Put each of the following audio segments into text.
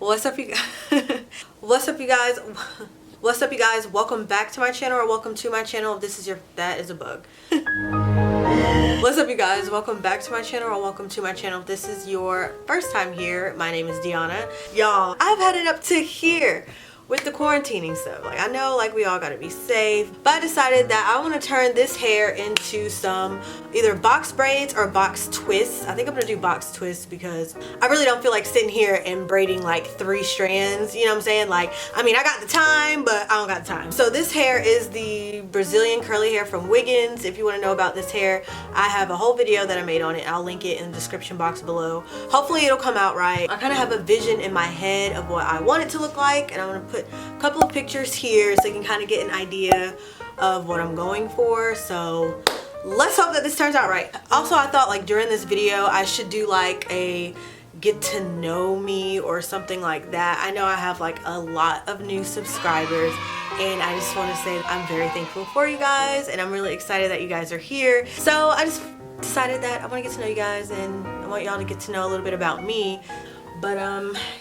What's up, you guys? What's up, you guys? What's up, you guys? Welcome back to my channel, or welcome to my channel if this is your, that is a bug. What's up, you guys? Welcome back to my channel, or welcome to my channel if this is your first time here. My name is Deanna. Y'all, I've had it up to here with the quarantining stuff. Like, I know, like, we all gotta be safe, but I decided that I want to turn this hair into some either box braids or box twists. I think I'm gonna do box twists because I really don't feel like sitting here and braiding like 3 strands, you know what I'm saying? Like, I mean, I got the time, but I don't got the time. So this hair is the Brazilian curly hair from Wiggins. If you want to know about this hair, I have a whole video that I made on it. I'll link it in the description box below. Hopefully it'll come out right. I kind of have a vision in my head of what I want it to look like, and I'm gonna put a couple of pictures here so you can kind of get an idea of what I'm going for. So let's hope that this turns out right. Also, I thought like during this video I should do like a get to know me or something like that. I know I have like a lot of new subscribers, and I just want to say I'm very thankful for you guys, and I'm really excited that you guys are here. So I just decided that I want to get to know you guys, and I want y'all to get to know a little bit about me. But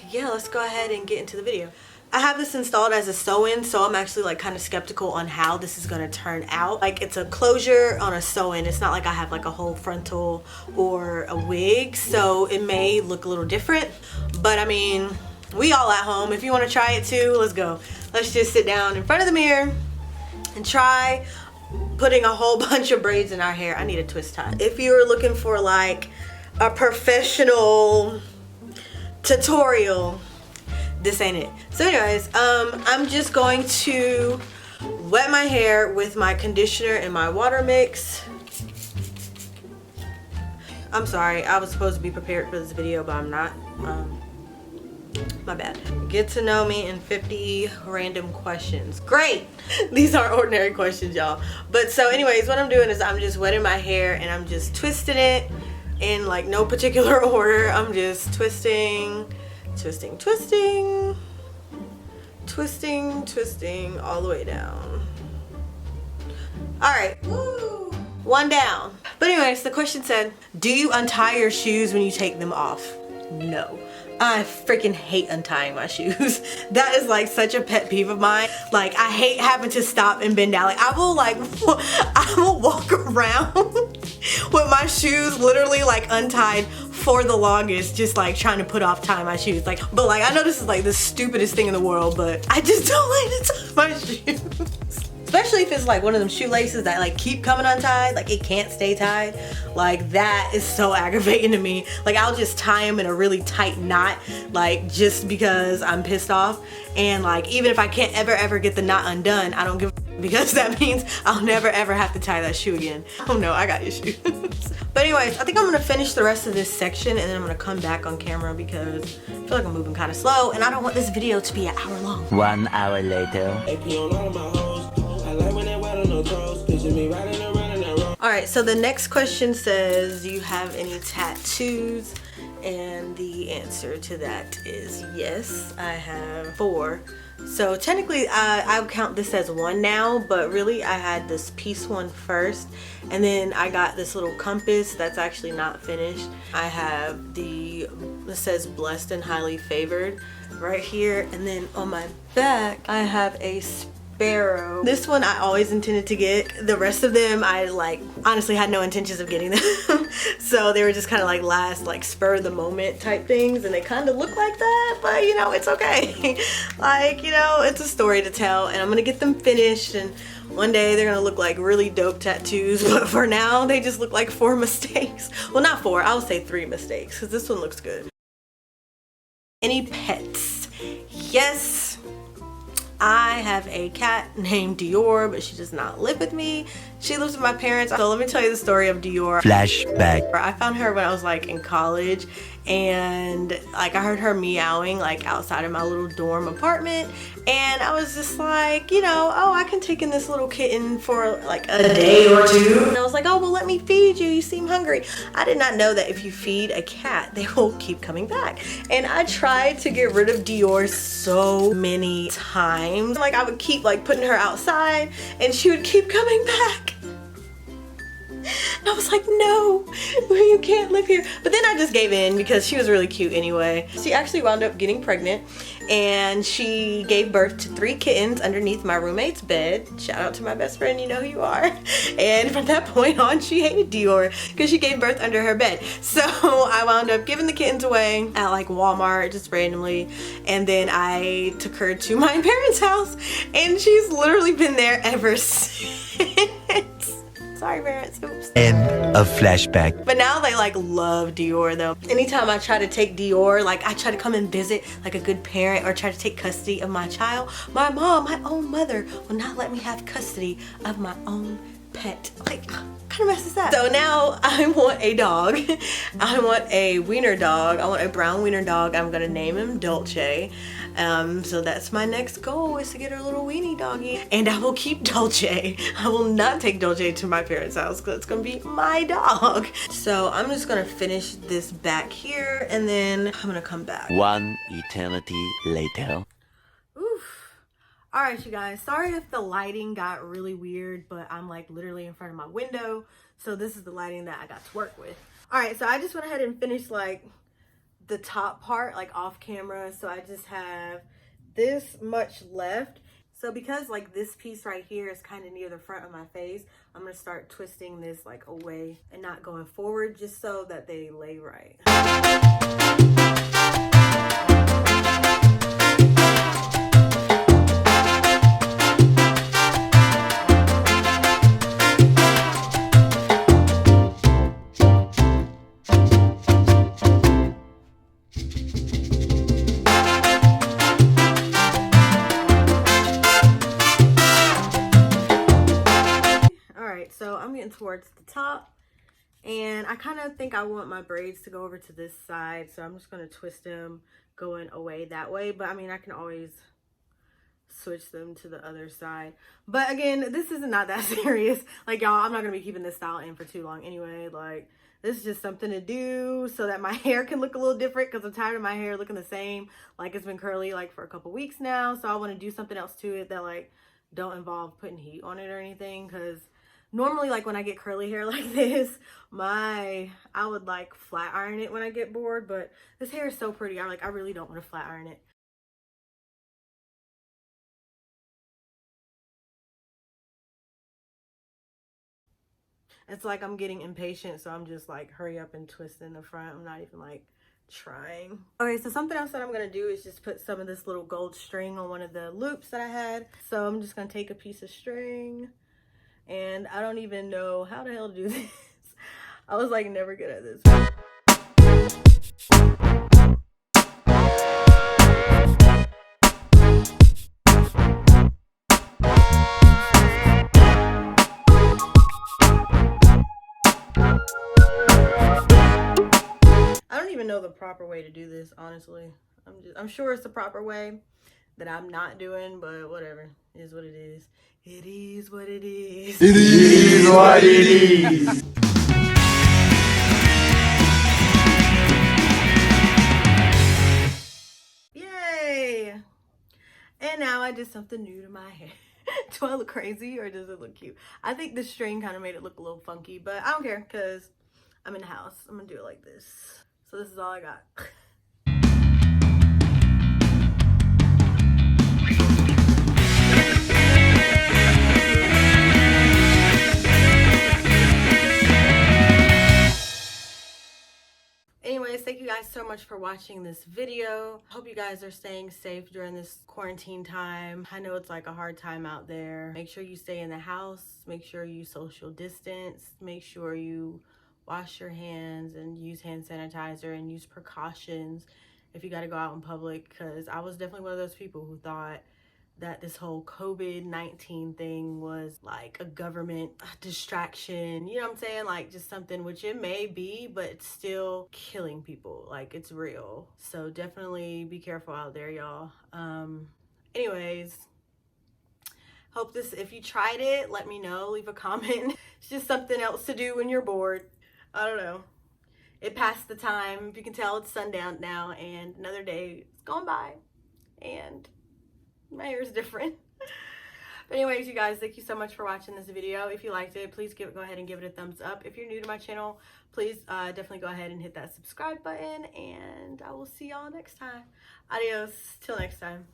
yeah, let's go ahead and get into the video. I have this installed as a sew-in, so I'm actually like kind of skeptical on how this is gonna turn out. Like, it's a closure on a sew-in. It's not like I have like a whole frontal or a wig, so it may look a little different. But I mean, we all at home. If you want to try it too, let's go. Let's just sit down in front of the mirror and try putting a whole bunch of braids in our hair. I need a twist tie. If you're looking for like a professional tutorial, this ain't it. So anyways, I'm just going to wet my hair with my conditioner and my water mix. I'm sorry, I was supposed to be prepared for this video, but I'm not. My bad. Get to know me in 50 random questions. Great! These aren't ordinary questions, y'all. But so anyways, what I'm doing is I'm just wetting my hair and I'm just twisting it in like no particular order. I'm just twisting, twisting, twisting, twisting, twisting all the way down. Alright, woo! 1 down. But anyways, the question said, do you untie your shoes when you take them off? No. I freaking hate untying my shoes. That is like such a pet peeve of mine. Like, I hate having to stop and bend down. Like, I will walk around with my shoes literally like untied for the longest, just like trying to put off tying my shoes. Like, but like, I know this is like the stupidest thing in the world, but I just don't like to tie my shoes. Especially if it's like one of them shoelaces that like keep coming untied, like it can't stay tied. Like, that is so aggravating to me. Like, I'll just tie them in a really tight knot, like just because I'm pissed off. And like, even if I can't ever get the knot undone, I don't give a, because that means I'll never ever have to tie that shoe again. Oh no, I got issues. But anyways, I think I'm gonna finish the rest of this section, and then I'm gonna come back on camera because I feel like I'm moving kind of slow, and I don't want this video to be an hour long. 1 hour later. Alright, so the next question says, do you have any tattoos? And the answer to that is yes, I have 4. So technically I would count this as 1 now, but really I had this piece one first, and then I got this little compass that's actually not finished. I have it says blessed and highly favored right here, and then on my back I have a sparrow. This one I always intended to get. The rest of them I like honestly had no intentions of getting them. So they were just kind of like last like spur of the moment type things, and they kind of look like that, but you know, it's okay. Like, you know, it's a story to tell, and I'm gonna get them finished, and one day they're gonna look like really dope tattoos, but for now they just look like 4 mistakes. Well, not 4, I'll say 3 mistakes, because this one looks good. Any pets? Yes, I have a cat named Dior, but she does not live with me. She lives with my parents. So let me tell you the story of Dior. Flashback. I found her when I was like in college, and like I heard her meowing like outside of my little dorm apartment, and I was just like, you know, oh, I can take in this little kitten for like a day or 2. And I was like, oh, well, let me feed you, you seem hungry. I did not know that if you feed a cat, they will keep coming back. And I tried to get rid of Dior so many times. Like, I would keep like putting her outside and she would keep coming back. And I was like, no, you can't live here. But then I just gave in because she was really cute anyway. She actually wound up getting pregnant, and she gave birth to 3 kittens underneath my roommate's bed. Shout out to my best friend, you know who you are. And from that point on, she hated Dior because she gave birth under her bed. So I wound up giving the kittens away at like Walmart just randomly, and then I took her to my parents' house, and she's literally been there ever since. Sorry, parents. Oops. End of flashback. But now they like love Dior though. Anytime I try to take Dior, like I try to come and visit like a good parent or try to take custody of my child, my mom, my own mother, will not let me have custody of my own pet. Like, what kind of mess is that? So now I want a dog. I want a wiener dog. I want a brown wiener dog. I'm gonna name him Dolce. So that's my next goal, is to get a little weenie doggy. And I will keep Dolce. I will not take Dolce to my parents' house because it's gonna be my dog. So I'm just gonna finish this back here, and then I'm gonna come back. One eternity later. Oof. All right, you guys, sorry if the lighting got really weird, but I'm like literally in front of my window. So this is the lighting that I got to work with. All right, so I just went ahead and finished like the top part like off camera. So I just have this much left. So because like this piece right here is kind of near the front of my face, I'm gonna start twisting this like away and not going forward, just so that they lay right. So I'm getting towards the top, and I kind of think I want my braids to go over to this side, so I'm just going to twist them going away that way. But I mean, I can always switch them to the other side. But again, this is not that serious. Like, y'all, I'm not going to be keeping this style in for too long anyway. Like, this is just something to do so that my hair can look a little different, because I'm tired of my hair looking the same. Like, it's been curly like for a couple weeks now, so I want to do something else to it that like don't involve putting heat on it or anything. Because normally, like when I get curly hair like this, I would like flat iron it when I get bored, but this hair is so pretty. I really don't want to flat iron it. It's like I'm getting impatient, so I'm just like hurry up and twist in the front. I'm not even like trying. Okay, so something else that I'm gonna do is just put some of this little gold string on one of the loops that I had. So I'm just gonna take a piece of string, and I don't even know how the hell to do this. I was like never good at this. I don't even know the proper way to do this, honestly. I'm sure it's the proper way that I'm not doing, but whatever. It is what it is. It is what it is. It is what it is. Yay! And now I did something new to my hair. Do I look crazy or does it look cute? I think the string kind of made it look a little funky, but I don't care because I'm in the house. I'm gonna do it like this. So this is all I got. Anyways, thank you guys so much for watching this video. Hope you guys are staying safe during this quarantine time. I know it's like a hard time out there. Make sure you stay in the house. Make sure you social distance. Make sure you wash your hands and use hand sanitizer and use precautions if you got to go out in public, because I was definitely one of those people who thought that this whole COVID-19 thing was like a government distraction, you know what I'm saying? Like just something, which it may be, but it's still killing people. Like it's real. So definitely be careful out there, y'all. Anyways, hope this, if you tried it, let me know, leave a comment. It's just something else to do when you're bored. I don't know. It passed the time. If you can tell, it's sundown now and another day is going by and my hair is different. But anyways, you guys, thank you so much for watching this video. If you liked it, please go ahead and give it a thumbs up. If you're new to my channel, please definitely go ahead and hit that subscribe button, and I will see y'all next time. Adios till next time.